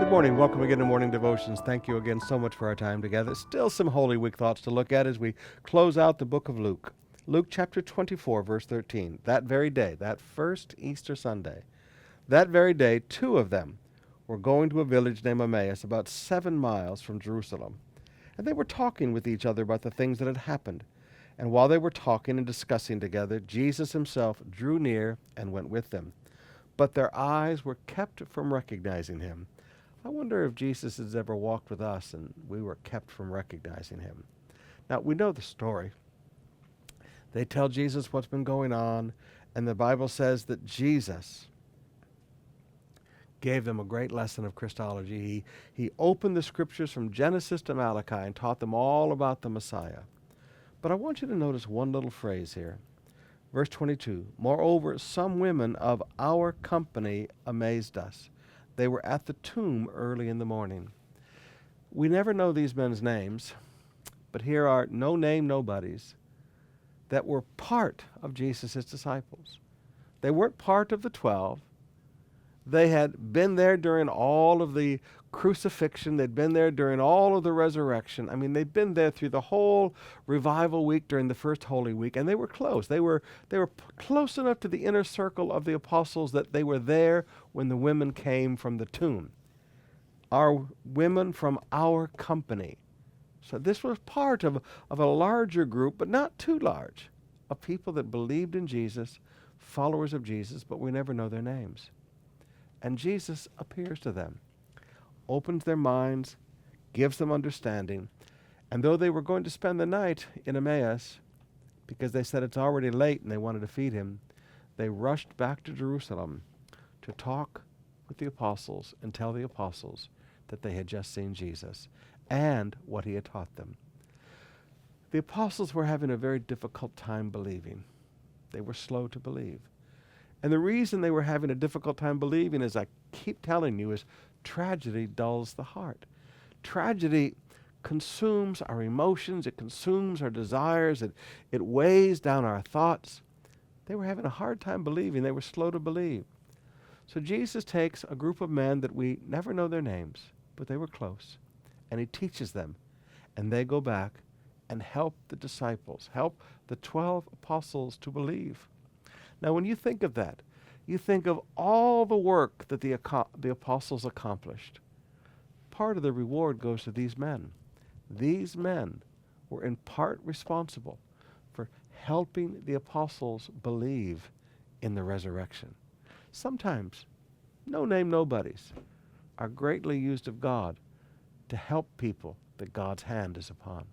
Good morning. Welcome again to Morning Devotions. Thank you again so much for our time together. Still some Holy Week thoughts to look at as we close out the book of Luke. Luke chapter 24, verse 13. That very day, that first Easter Sunday, that very day, two of them were going to a village named Emmaus, about 7 miles from Jerusalem. And they were talking with each other about the things that had happened. And while they were talking and discussing together, Jesus himself drew near and went with them. But their eyes were kept from recognizing him. I wonder if Jesus has ever walked with us and we were kept from recognizing him. Now, we know the story. They tell Jesus what's been going on, and the Bible says that Jesus gave them a great lesson of Christology. He opened the scriptures from Genesis to Malachi and taught them all about the Messiah. But I want you to notice one little phrase here. Verse 22, moreover, some women of our company amazed us. They were at the tomb early in the morning. We never know these men's names, but here are no name nobodies that were part of Jesus' disciples. They weren't part of the 12. They had been there during all of the crucifixion. They'd been there during all of the resurrection. I mean, they'd been there through the whole revival week during the first Holy Week, and they were close. They were close enough to the inner circle of the apostles that they were there when the women came from the tomb. Our women from our company. So this was part of a larger group, but not too large, of people that believed in Jesus, followers of Jesus, but we never know their names. And Jesus appears to them, opens their minds, gives them understanding. And though they were going to spend the night in Emmaus, because they said it's already late and they wanted to feed him, they rushed back to Jerusalem to talk with the apostles and tell the apostles that they had just seen Jesus and what he had taught them. The apostles were having a very difficult time believing. They were slow to believe. And the reason they were having a difficult time believing, as I keep telling you, is tragedy dulls the heart. Tragedy consumes our emotions. It consumes our desires. It weighs down our thoughts. They were having a hard time believing. They were slow to believe. So Jesus takes a group of men that we never know their names, but they were close, and he teaches them. And they go back and help the disciples, help the 12 apostles to believe. Now, when you think of that, you think of all the work that the apostles accomplished. Part of the reward goes to these men. These men were in part responsible for helping the apostles believe in the resurrection. Sometimes, no name nobodies are greatly used of God to help people that God's hand is upon.